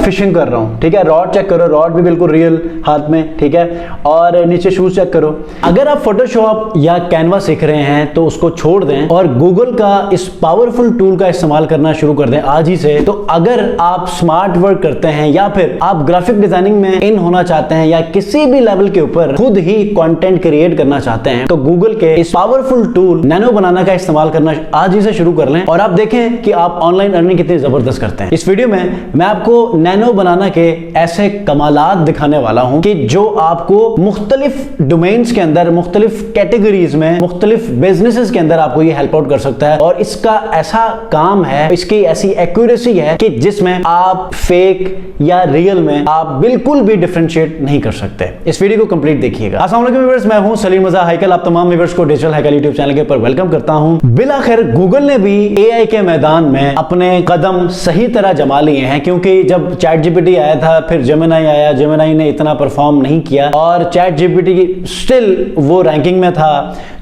Fishing कर रहा हूं, ठीक है। रॉड चेक करो, रॉड भी बिल्कुल रियल हाथ में, ठीक है। और नीचे शूज चेक करो। अगर आप फोटोशॉप या कैनवा सीख रहे हैं तो उसको छोड़ दें और गूगल का इस पावरफुल टूल का इस्तेमाल करना शुरू कर दें आज ही से। तो अगर आप स्मार्ट वर्क करते हैं या फिर आप ग्राफिक डिजाइनिंग में इन होना चाहते हैं या किसी भी लेवल के ऊपर खुद ही कंटेंट क्रिएट करना चाहते हैं तो गूगल के इस पावरफुल टूल नैनो बनाना का इस्तेमाल करना आज ही से शुरू कर लें और आप देखें कि आप ऑनलाइन अर्निंग कितनी जबरदस्त करते हैं। इस वीडियो में मैं आपको नैनो बनाना के ऐसे कमालात दिखाने वाला हूं कि जो आपको मुख्तलिफ डोमेन्स के अंदर, मुख्तलिफ कैटेगरीज में, मुख्तलिफ बिजनेसेस के अंदर आपको ये हेल्प आउट कर सकता है। और इसका ऐसा काम है, इसकी ऐसी एक्यूरेसी है कि जिसमें आप फेक या रियल में आप बिल्कुल भी डिफरेंशिएट नहीं कर सकते। इस वीडियो को कंप्लीट देखिएगा। अस्सलाम वालेकुम व्यूअर्स, मैं हूं सलीम रज़ा हैकल। आप तमाम व्यूअर्स को डिजिटल हैकल यूट्यूब चैनल के ऊपर वेलकम करता हूं। बिलाखिर गूगल ने भी एआई के मैदान में अपने कदम सही तरह जमा लिए हैं, क्योंकि जब चैट जीपीटी आया था, फिर जेमिनी आया, जेमिनी ने इतना परफॉर्म नहीं किया और चैट जीपीटी स्टिल वो रैंकिंग में था।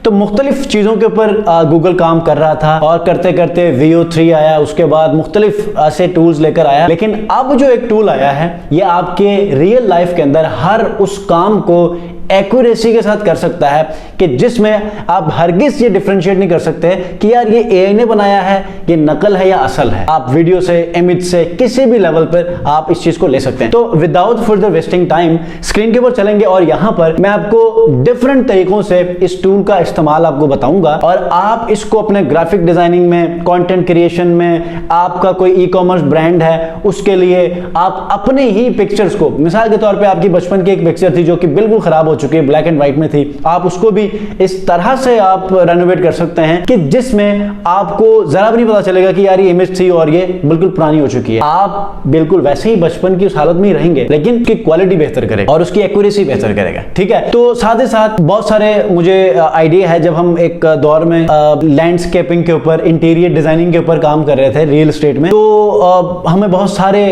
तो मुख्तलिफ चीज़ों के ऊपर गूगल काम कर रहा था और करते करते VO3 आया, उसके बाद मुख्तलिफ ऐसे टूल्स लेकर आया। लेकिन अब जो एक टूल आया है ये आपके रियल लाइफ के अंदर हर उस काम को एक्यूरेसी के साथ कर सकता है कि जिसमें आप हरगिज ये डिफरेंशिएट नहीं कर सकते कि यार ये एआई ने बनाया है, ये नकल है या असल है। आप वीडियो से, इमेज से, किसी भी लेवल पर आप इस चीज को ले सकते हैं। तो without further wasting time screen के ऊपर चलेंगे और यहां पर मैं आपको डिफरेंट तरीकों से इस टूल का इस्तेमाल आपको बताऊंगा और आप इसको अपने ग्राफिक डिजाइनिंग में, कंटेंट क्रिएशन में, आपका कोई ई-कॉमर्स ब्रांड है उसके लिए आप अपने ही पिक्चर्स को, मिसाल के तौर पे आपकी बचपन की एक पिक्चर थी जो कि बिल्कुल खराब हो चुकी है, ब्लैक एंड व्हाइट में थी, आप उसको भी इस तरह से आप रेनोवेट कर सकते हैं कि जिसमें आपको जरा भी नहीं पता चलेगा कि यार ये इमेज थी और ये बिल्कुल पुरानी हो चुकी है। आप बिल्कुल वैसे ही बचपन की उस हालत में ही रहेंगे, लेकिन उसकी क्वालिटी बेहतर करेगा और उसकी एक्यूरेसी बेहतर करेगा, ठीक है। तो साथ ही साथ बहुत सारे मुझे आइडिया है, जब हम एक दौर में लैंडस्केपिंग के ऊपर, इंटीरियर डिजाइनिंग के ऊपर काम कर रहे थे रियल एस्टेट में, तो हमें बहुत सारे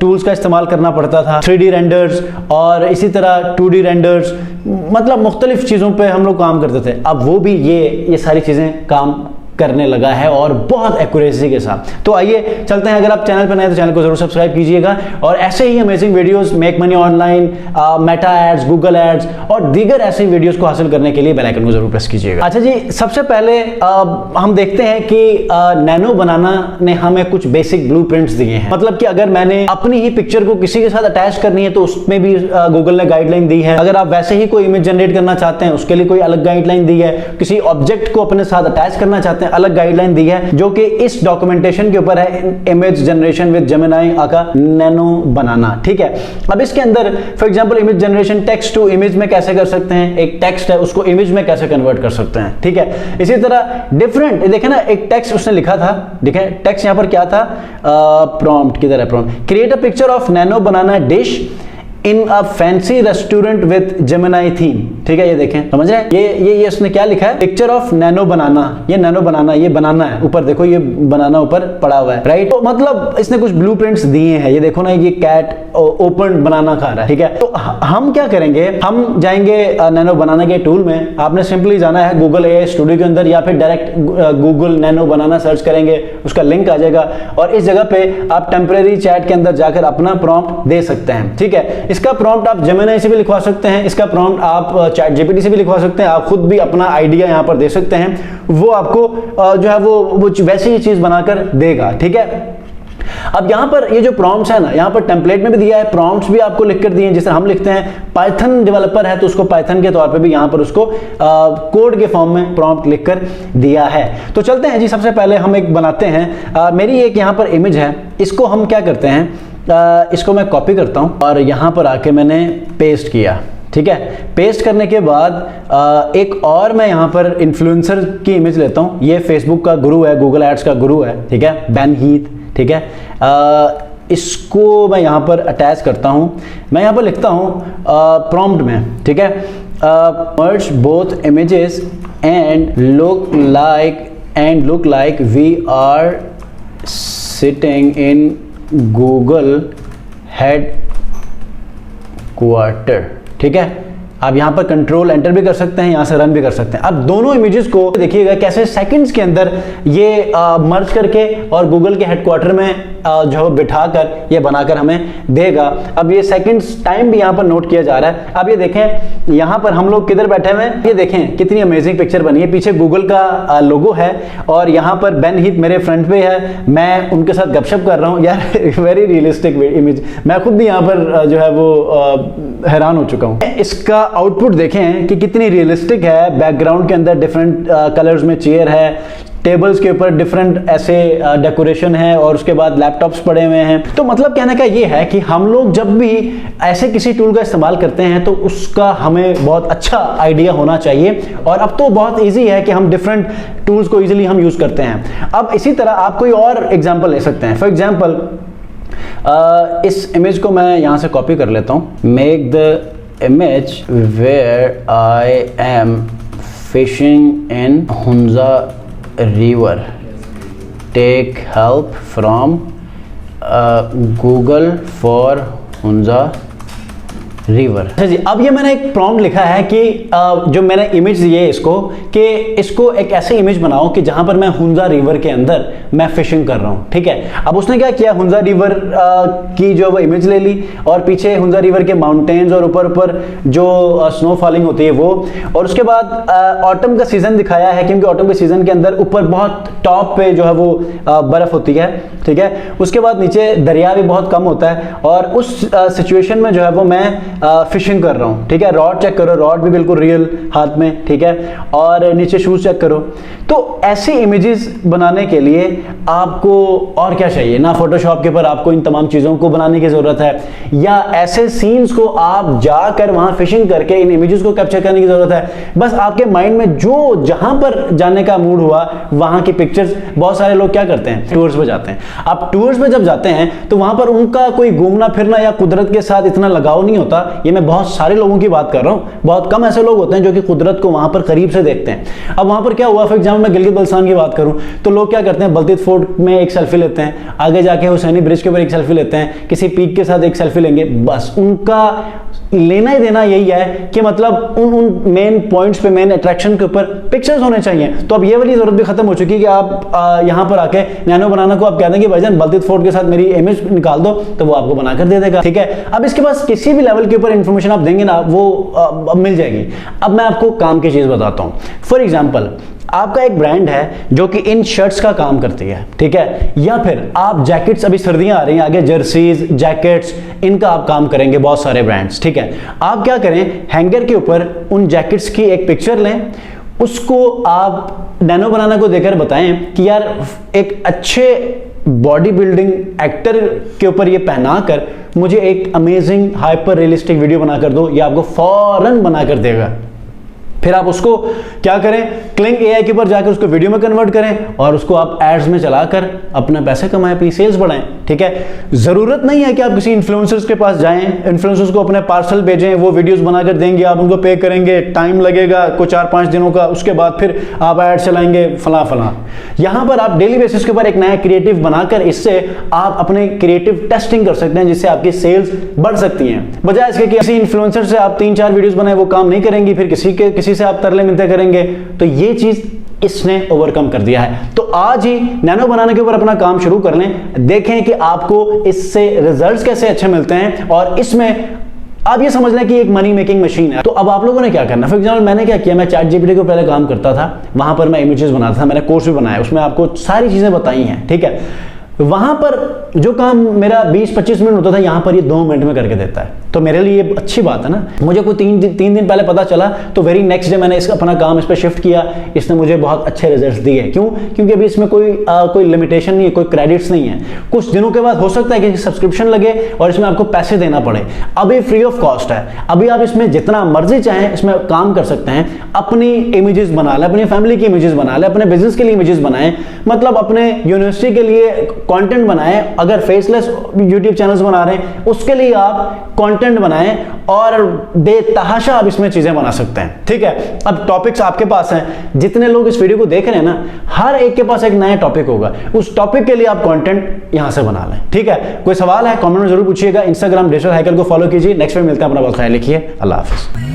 टूल्स का इस्तेमाल करना पड़ता था, 3D रेंडर्स और इसी तरह 2D रेंडर्स, मतलब मुख्तलिफ चीजों पे हम लोग काम करते थे। अब वो भी ये सारी चीजें काम करने लगा है और बहुत एक्यूरेसी के साथ। तो आइए चलते हैं। अगर आप चैनल पर नए तो चैनल को जरूर सब्सक्राइब कीजिएगा और ऐसे ही amazing videos, make money online, Meta ads, Google ads और दीगर ऐसी वीडियोस को हासिल करने के लिए बेल आइकन को जरूर प्रेस कीजिएगा। अच्छा जी, सबसे पहले हम देखते हैं कि नैनो बनाना ने हमें कुछ बेसिक ब्लूप्रिंट्स दिए हैं। मतलब कि अगर मैंने अपनी ही पिक्चर को किसी के साथ अटैच करनी है तो उसमें भी गूगल ने गाइडलाइन दी है। अगर आप वैसे ही कोई इमेज जनरेट करना चाहते हैं उसके लिए कोई अलग गाइडलाइन दी है। किसी ऑब्जेक्ट को अपने साथ अटैच करना चाहते हैं, अलग गाइडलाइन दी है, जो कि इस डॉक्यूमेंटेशन के ऊपर है, इमेज जनरेशन विद जेमिनी का नैनो बनाना, ठीक है। अब इसके अंदर for example image generation text to image में कैसे कर सकते हैं, एक टेक्स्ट है उसको इमेज में कैसे कन्वर्ट कर सकते हैं, ठीक है। इसी तरह डिफरेंट, देखें ना, एक टेक्स्ट उसने लिखा था, देखें टेक्स्ट यहां पर क्या था, प्रॉम्प्ट किधर है, prompt, create a picture of nano banana dish in a fancy restaurant with Gemini theme, ठीक है। ये देखें, समझ रहे हैं, ये उसने क्या लिखा है, पिक्चर ऑफ नैनो बनाना, ये नैनो बनाना, ये बनाना है, ऊपर देखो ये बनाना ऊपर पड़ा हुआ है, राइट। तो मतलब इसने कुछ ब्लूप्रिंट्स दिए हैं, ये देखो ना, ये कैट ओपन बनाना खा रहा है, ठीक है। तो हम क्या करेंगे, हम जाएंगे नैनो बनाना के टूल में। आपने सिंपली जाना है गूगल एआई स्टूडियो के अंदर या फिर डायरेक्ट गूगल नैनो बनाना सर्च करेंगे, उसका लिंक आ जाएगा और इस जगह पे आप टेम्परेरी चैट के अंदर जाकर अपना प्रॉम्प्ट दे सकते हैं, ठीक है। इसका प्रॉम्प्ट आप जेमिनी से भी लिखवा सकते हैं, इसका प्रॉम्प्ट आप चैट जीपीटी से भी लिखवा सकते हैं, आप खुद भी अपना आइडिया यहां पर दे सकते हैं, वो आपको जो है वो वैसी ही चीज बनाकर देगा, ठीक है। अब यहां पर ये जो प्रॉम्प्ट्स है ना, यहां पर टेम्पलेट में भी दिया है, प्रॉम्प्ट्स भी आपको लिखकर दिए हैं। जैसे हम लिखते हैं, पाइथन डेवलपर है तो उसको पाइथन के तौर पे भी यहां पर उसको कोड के फॉर्म में प्रॉम्प्ट लिखकर दिया है। तो चलते हैं जी, सबसे पहले हम एक बनाते हैं। मेरी एक यहां पर इमेज है, इसको हम क्या करते हैं, इसको मैं कॉपी करता हूं और यहां पर आके मैंने पेस्ट किया, ठीक है। पेस्ट करने के बाद एक और मैं यहां पर इन्फ्लुएंसर की इमेज लेता हूं। ये फेसबुक का गुरु है, गूगल एड्स का गुरु है, ठीक है, बेन हीथ, ठीक है। इसको मैं यहां पर अटैच करता हूं। मैं यहां पर लिखता हूं प्रॉम्प्ट में, ठीक है, merge both images and look like we are sitting in Google headquarter, ठीक है। आप यहाँ पर कंट्रोल एंटर भी कर सकते हैं, यहाँ से रन भी कर सकते हैं। अब दोनों इमेजेस को देखिएगा कैसे सेकंड्स के अंदर ये मर्ज करके और गूगल के हेडक्वार्टर में जो बिठाकर ये बनाकर हमें देगा। अब ये सेकंड्स टाइम भी यहाँ पर नोट किया जा रहा है। अब ये देखें यहाँ पर हम लोग किधर बैठे हुए हैं, ये देखें कितनी अमेजिंग पिक्चर बनी है। पीछे गूगल का लोगो है और यहाँ पर बेन हीथ मेरे फ्रंट पे है, मैं उनके साथ गपशप कर रहा हूँ यार। वेरी रियलिस्टिक इमेज, मैं खुद भी यहाँ पर जो है वो हैरान हो चुका हूँ। इसका आउटपुट देखें कि कितनी रियलिस्टिक है। बैकग्राउंड के अंदर डिफरेंट कलर्स में चेयर है, टेबल्स के ऊपर डिफरेंट ऐसे डेकोरेशन है और उसके बाद लैपटॉप्स पड़े हुए हैं। तो मतलब कहने का ये है कि हम लोग जब भी ऐसे किसी टूल का इस्तेमाल करते हैं तो उसका हमें बहुत अच्छा आइडिया होना चाहिए। और अब तो बहुत इजी है कि हम डिफरेंट टूल्स को इजीली हम यूज करते हैं। अब इसी तरह आप कोई और एग्जांपल ले सकते हैं। फॉर एग्जांपल इस इमेज को मैं यहां से कॉपी कर लेता हूं। Make the image where I am fishing in Hunza river, take help from Google for Hunza river. अच्छा जी, अब ये मैंने एक प्रॉम्प्ट लिखा है कि जो मैंने इमेज दी है इसको कि इसको एक ऐसी इमेज बनाओ कि जहां पर मैं हुंजा रिवर के अंदर मैं फिशिंग कर रहा हूं। ठीक है, अब उसने क्या किया, हुंजा रिवर की जो वो इमेज ले ली और पीछे हुंजा रिवर के माउंटेन्स और ऊपर ऊपर जो स्नो फॉलिंग होती है वो, और उसके बाद ऑटम का सीजन दिखाया है क्योंकि ऑटम के सीजन के अंदर ऊपर बहुत टॉप पे जो है वो बर्फ होती है। ठीक है, उसके बाद नीचे दरिया भी बहुत कम होता है और उस सिचुएशन में जो है वो मैं फिशिंग कर रहा हूं। ठीक है, रॉड चेक करो, रॉड भी बिल्कुल रियल हाथ में। ठीक है, और नीचे शूज चेक करो। तो ऐसी इमेजेस बनाने के लिए आपको और क्या चाहिए ना, फोटोशॉप के ऊपर आपको इन तमाम चीजों को बनाने की जरूरत है या ऐसे सीन्स को आप जाकर वहां फिशिंग करके इन इमेजेस को कैप्चर करने की जरूरत है। बस आपके माइंड में जो जहां पर जाने का मूड हुआ वहां की पिक्चर्स। बहुत सारे लोग क्या करते हैं, टूर्स पे जाते हैं। आप टूर्स पे जब जाते हैं तो वहां पर उनका कोई घूमना फिरना या कुदरत के साथ इतना लगाव नहीं होता। ये मैं बहुत सारे लोगों की बात कर रहा हूं, बहुत कम ऐसे लोग होते हैं जो कि कुदरत को वहां पर करीब से देखते हैं। अब वहां पर क्या हुआ, फॉर एग्जाम्पल मैं गिलगित बल्तिस्तान की बात करूं तो लोग क्या करते हैं, बल्तित फोर्ट में एक सेल्फी लेते हैं, आगे जाके हुसैनी ब्रिज के ऊपर एक सेल्फी लेते हैं, किसी पीक के साथ एक सेल्फी लेंगे। बस उनका लेना ही देना यही है कि मतलब उन मेन पॉइंट्स पे, मेन अट्रैक्शन के ऊपर पिक्चर्स होने चाहिए। तो अब ये वाली जरूरत भी खत्म हो चुकी है कि आप यहां पर आके नैनो बनाना को आप कहते हैं कि भाईजान बल्तित फोर्ट के साथ मेरी इमेज निकाल दो, तो वो आपको बनाकर दे देगा। ठीक है, अब इसके पास किसी भी लेवल के ऊपर इंफॉर्मेशन आप देंगे ना, वो मिल जाएगी। अब मैं आपको काम की चीज बताता हूं। फॉर एग्जाम्पल आपका एक ब्रांड है जो कि इन शर्ट्स का काम करती है। ठीक है, या फिर आप जैकेट्स, अभी सर्दियां आ रही हैं, आगे जर्सीज, जैकेट्स, इनका आप काम करेंगे, बहुत सारे ब्रांड्स। ठीक है, आप क्या करें, हैंगर के ऊपर उन जैकेट्स की एक पिक्चर लें, उसको आप नैनो बनाना को देकर बताएं कि यार एक अच्छे बॉडी बिल्डिंग एक्टर के ऊपर ये पहना कर मुझे एक अमेजिंग हाइपर रियलिस्टिक वीडियो बनाकर दो, ये आपको फौरन बनाकर देगा। फिर आप उसको क्या करें, क्लिंग एआई के ऊपर जाकर उसको वीडियो में कन्वर्ट करें और उसको आप एड्स में चलाकर अपने पैसे कमाएं, अपनी सेल्स बढ़ाएं। ठीक है, जरूरत नहीं है कि आप किसी इन्फ्लुएंसर्स के पास जाएं, इन्फ्लुएंसर्स को अपने पार्सल भेजें, वो वीडियोस बनाकर देंगे, आप उनको पे करेंगे, टाइम लगेगा कुछ 4-5 दिनों का, उसके बाद फिर आप एड चलाएंगे फला फला। यहां पर आप डेली बेसिस के ऊपर एक नया क्रिएटिव बनाकर इससे आप अपने क्रिएटिव टेस्टिंग कर सकते हैं, जिससे आपकी सेल्स बढ़ सकती हैं। बजाय इसके कि किसी इन्फ्लुएंसर से आप 3-4 वीडियोस बनाए, वो काम नहीं करेंगी, फिर किसी से आप तरले मिलते करेंगे। तो ये चीज इसने ओवरकम कर दिया है। तो आज ही नैनो बनाने के ऊपर अपना काम शुरू कर लें, देखें कि आपको इससे रिजल्ट्स कैसे अच्छे मिलते हैं और इसमें आप ये समझ लें कि एक मनी मेकिंग मशीन है। तो अब आप लोगों ने क्या करना, फॉर एग्जाम्पल मैंने क्या किया, मैं चैट जीपीटी को पहले काम करता था, वहां पर मैं इमेजेस बनाता था, मैंने कोर्स भी बनाया, उसमें आपको सारी चीजें बताई हैं। ठीक है, वहां पर जो काम मेरा 20-25 मिनट होता था, यहां पर ये 2 मिनट में करके देता है। तो मेरे लिए अच्छी बात है ना। मुझे कोई 3 दिन पहले पता चला तो वेरी नेक्स्ट डे मैंने अपना काम इस पर शिफ्ट किया, इसने मुझे बहुत अच्छे रिजल्ट्स दिए। क्यों? क्योंकि अभी इसमें कोई लिमिटेशन नहीं है, कोई क्रेडिट्स नहीं है। कुछ दिनों के बाद हो सकता है कि सब्सक्रिप्शन लगे और इसमें आपको पैसे देना पड़े। अभी फ्री ऑफ कॉस्ट है, अभी आप इसमें जितना मर्जी चाहें इसमें काम कर सकते हैं। अपनी इमेजेस बना लें, अपनी फैमिली की इमेजेस बना लें, अपने बिजनेस के लिए इमेजेस बनाएं, मतलब अपने यूनिवर्सिटी के लिए कंटेंट बनाएं। अगर फेसलेस यूट्यूब चैनल्स बना रहे हैं उसके लिए आप कंटेंट बनाएं और बेतहाशा आप इसमें चीजें बना सकते हैं। ठीक है, अब टॉपिक्स आपके पास हैं, जितने लोग इस वीडियो को देख रहे हैं ना, हर एक के पास एक नया टॉपिक होगा, उस टॉपिक के लिए आप कंटेंट यहां से बना लें। ठीक है, कोई सवाल है कमेंट में जरूर पूछिएगा। इंस्टाग्राम डिजिटल हैकर को फॉलो कीजिए। नेक्स्ट में मिलते हैं, अपना बहुत ख्याल रखिए। अल्लाह हाफिज।